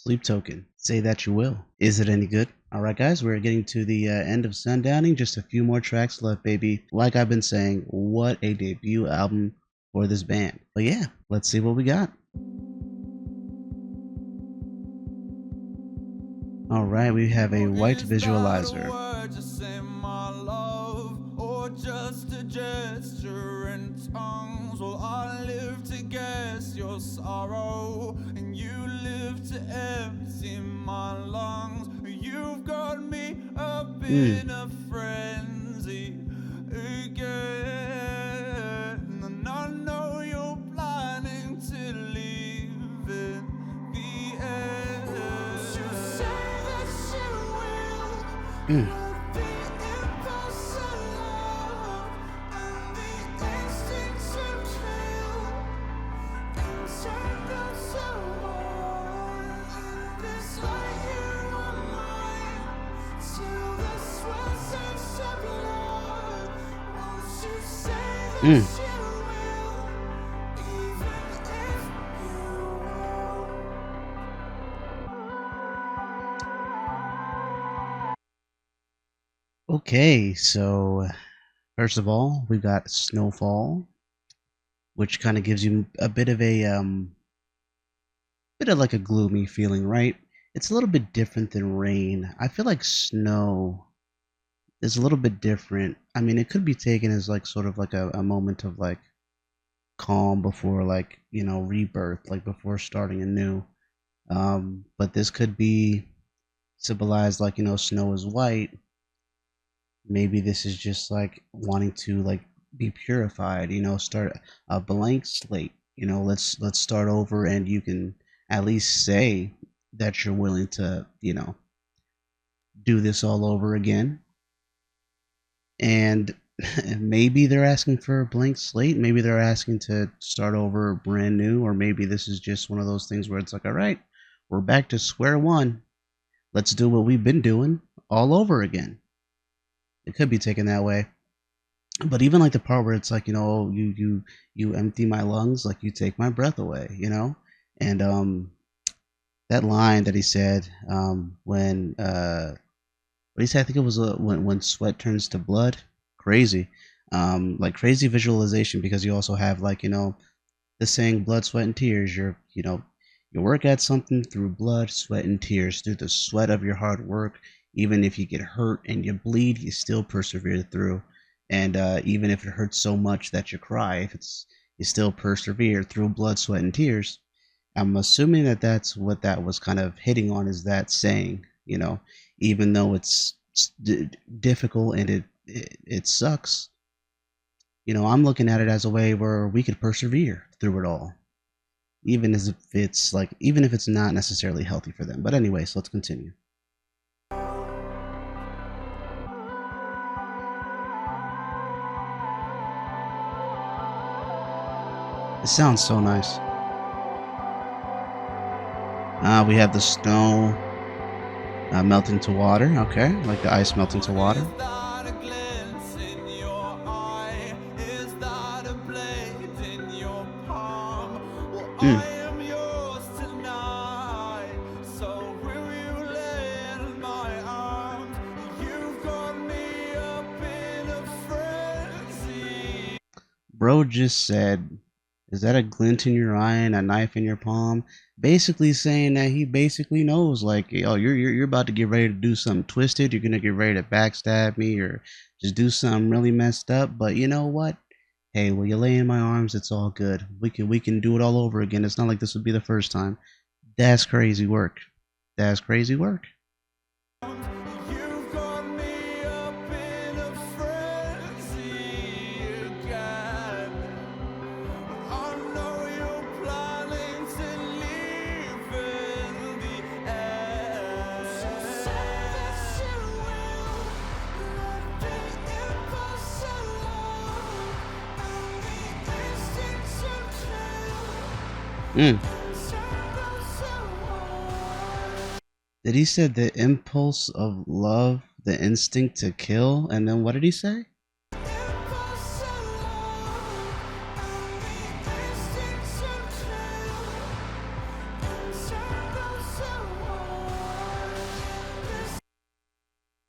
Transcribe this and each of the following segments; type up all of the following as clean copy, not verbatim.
Sleep token. Say that you will. Is it any good? Alright guys, we're getting to the end of Sundowning. Just a few more tracks left, baby. Like I've been saying, what a debut album for this band. But yeah, let's see what we got. Alright, we have a white visualizer. Just a gesture in tongues. Well, I live to guess your sorrow, and you live to empty my lungs. You've got me up in a frenzy again, and I know you're planning to leave in the end. You say that you will. Okay, so first of all, we've got Snowfall, which kind of gives you a bit of like a gloomy feeling, right? It's a little bit different than Rain. I feel like Snow is a little bit different. I mean, it could be taken as like sort of like a moment of like calm before like, you know, rebirth, like before starting anew. But this could be symbolized like, you know, snow is white. Maybe this is just like wanting to like be purified, you know, start a blank slate. You know, let's start over, and you can at least say that you're willing to, you know, do this all over again. And maybe they're asking for a blank slate. Maybe they're asking to start over brand new, or maybe this is just one of those things where it's like, all right, we're back to square one. Let's do what we've been doing all over again. It could be taken that way. But even like the part where it's like, you know, you empty my lungs, like you take my breath away, you know? And that line that he said when what he said, I think it was when sweat turns to blood. Crazy. Like crazy visualization, because you also have like, you know, the saying blood, sweat, and tears. You know, you work at something through blood, sweat, and tears, through the sweat of your hard work. Even if you get hurt and you bleed, you still persevere through. And even if it hurts so much that you cry, you still persevere through blood, sweat, and tears. I'm assuming that that's what that was kind of hitting on, is that saying, you know, even though it's difficult and it sucks, you know, I'm looking at it as a way where we could persevere through it all, even if it's not necessarily healthy for them. But anyways, let's continue. It sounds so nice. We have the snow melting to water. Okay, like the ice melting to water. Bro just said, is that a glint in your eye and a knife in your palm? Basically saying that he basically knows, like, oh, you're about to get ready to do something twisted. You're gonna get ready to backstab me or just do something really messed up. But you know what? Hey, will you lay in my arms? It's all good. We can do it all over again. It's not like this would be the first time. That's crazy work. That's crazy work. Did he say the impulse of love, the instinct to kill, and then what did he say?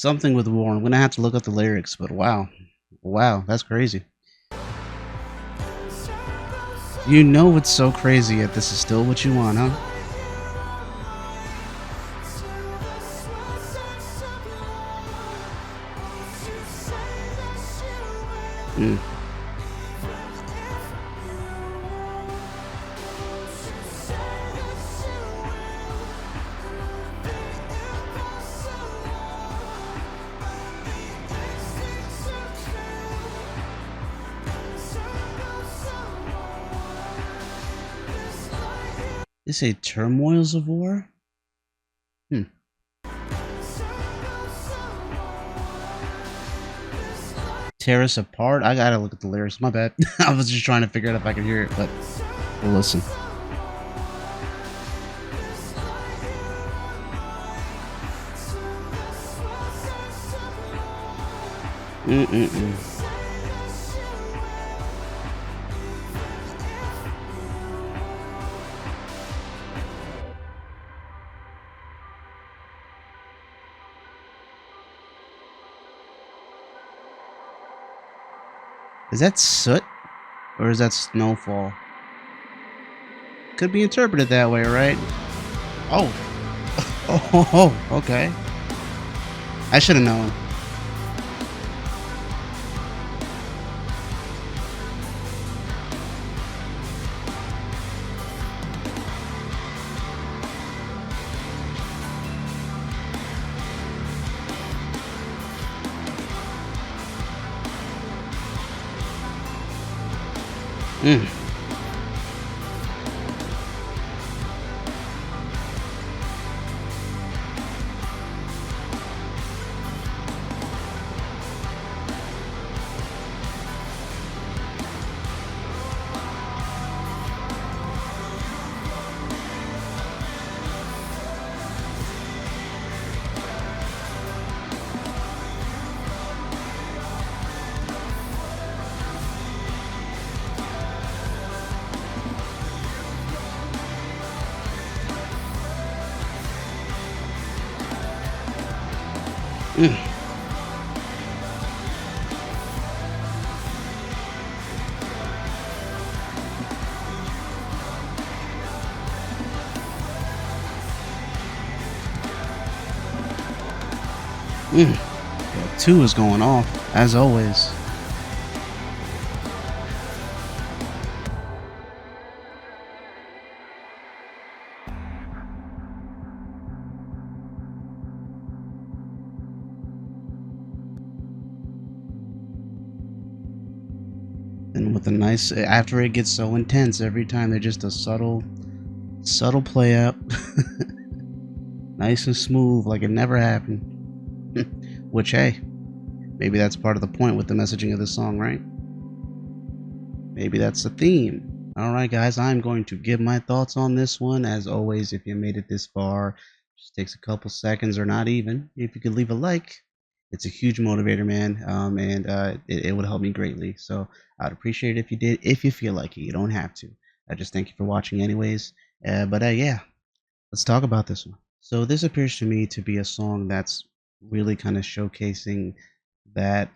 Something with war. I'm gonna have to look up the lyrics, but wow, wow, that's crazy. You know it's so crazy, yet this is still what you want, huh? Mm. They say turmoils of war. Hmm. Tear us apart. I gotta look at the lyrics. My bad. I was just trying to figure out if I could hear it, but we'll listen. Mm-mm-mm. Is that soot or is that snowfall? Could be interpreted that way, right? Oh, oh, okay. I should have known. Mm. Mm. Mm. Yeah, 2 is going off, as always. And with a nice, after it gets so intense, every time there's just a subtle play up. Nice and smooth, like it never happened. Which, hey, maybe that's part of the point with the messaging of the song, right? Maybe that's the theme. All right, guys, I'm going to give my thoughts on this one. As always, if you made it this far, just takes a couple seconds or not even. If you could leave a like, it's a huge motivator, man, and it would help me greatly. So I'd appreciate it if you did. If you feel like it, you don't have to. I just thank you for watching, anyways. But yeah, let's talk about this one. So this appears to me to be a song that's really kind of showcasing that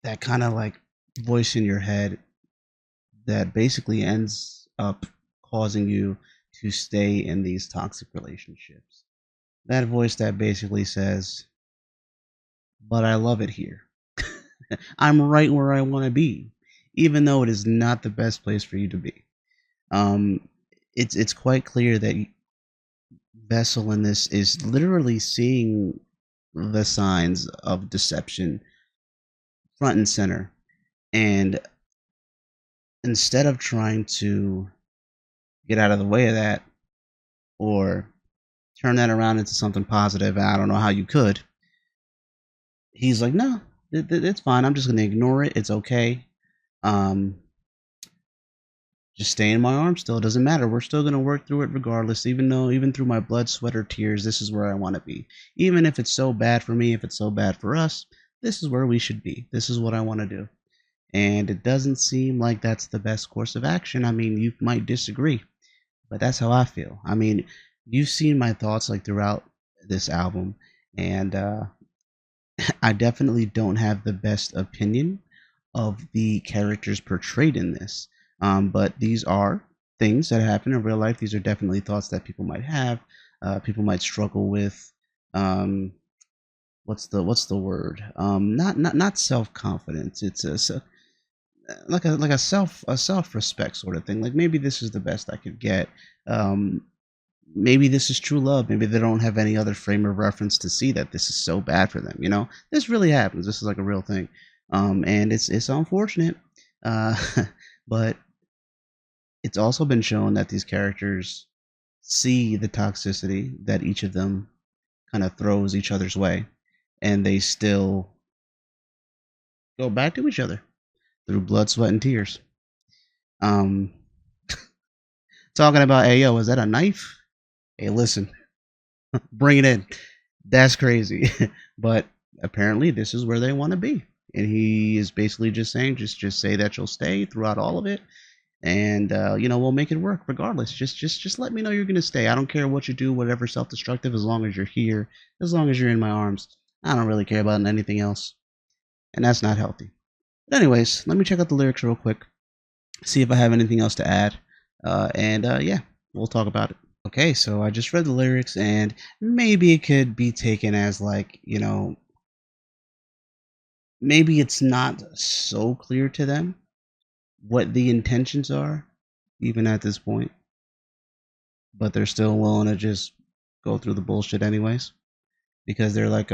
that kind of like voice in your head that basically ends up causing you to stay in these toxic relationships. That voice that basically says, "But I love it here. I'm right where I want to be, even though it is not the best place for you to be." Um, it's quite clear that Vessel in this is literally seeing the signs of deception front and center, and instead of trying to get out of the way of that or turn that around into something positive, and I don't know how you could, he's like, no, it's fine. I'm just going to ignore it. It's okay. Um, just stay in my arms still. It doesn't matter. We're still going to work through it regardless, even through my blood, sweat, or tears, this is where I want to be. Even if it's so bad for me, if it's so bad for us, this is where we should be. This is what I want to do. And it doesn't seem like that's the best course of action. I mean, you might disagree, but that's how I feel. I mean, you've seen my thoughts like throughout this album, and I definitely don't have the best opinion of the characters portrayed in this. But these are things that happen in real life. These are definitely thoughts that people might have. People might struggle with. Um, what's the word? Not self confidence. It's like a self respect sort of thing. Like maybe this is the best I could get. Um, Maybe this is true love. Maybe they don't have any other frame of reference to see that this is so bad for them. This really happens. This is like a real thing, and it's unfortunate, uh, but it's also been shown that these characters see the toxicity that each of them kind of throws each other's way, and they still go back to each other through blood, sweat, and tears. Um, Talking about, hey yo, is that a knife? Hey, listen, bring it in. That's crazy. But apparently this is where they want to be. And he is basically just saying, just say that you'll stay throughout all of it. And we'll make it work regardless. Just let me know you're gonna stay. I don't care what you do, whatever self-destructive, as long as you're here, as long as you're in my arms. I don't really care about anything else. And that's not healthy. But anyways, let me check out the lyrics real quick, see if I have anything else to add. And yeah, we'll talk about it. Okay, so I just read the lyrics, and maybe it could be taken as like, maybe it's not so clear to them what the intentions are, even at this point, but they're still willing to just go through the bullshit anyways. Because they're like,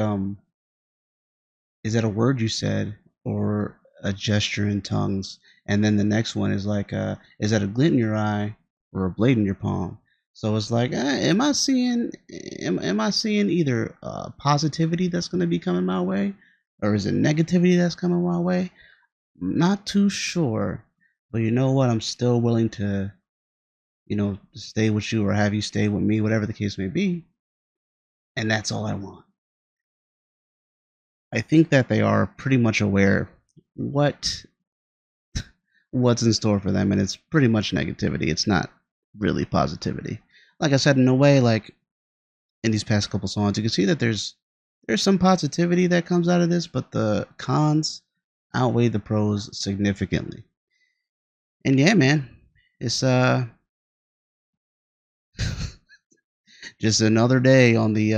is that a word you said or a gesture in tongues? And then the next one is like, is that a glint in your eye or a blade in your palm? So it's like, am I seeing either positivity that's going to be coming my way, or is it negativity that's coming my way? Not too sure, but you know what? I'm still willing to, stay with you or have you stay with me, whatever the case may be, and that's all I want. I think that they are pretty much aware what what's in store for them, and it's pretty much negativity. It's not really positivity. Like I said, in a way, like in these past couple songs, you can see that there's some positivity that comes out of this, but the cons outweigh the pros significantly. And yeah, man, it's just another day on the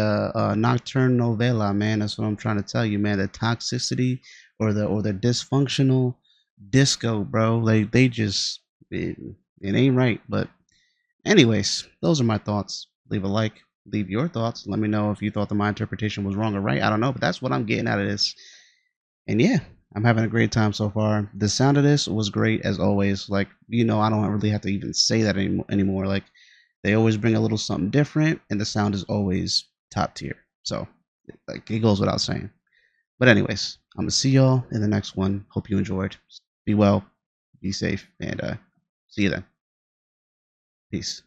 nocturne novela, man. That's what I'm trying to tell you, man. The toxicity or the dysfunctional disco, bro. Like they just it ain't right. But anyways, those are my thoughts. Leave a like, leave your thoughts. Let me know if you thought that my interpretation was wrong or right. I don't know, but that's what I'm getting out of this. And yeah, I'm having a great time so far. The sound of this was great as always. Like, I don't really have to even say that anymore. Like, they always bring a little something different, and the sound is always top tier. So, like, it goes without saying. But anyways, I'm gonna see y'all in the next one. Hope you enjoyed. Be well, be safe, and see you then. Peace.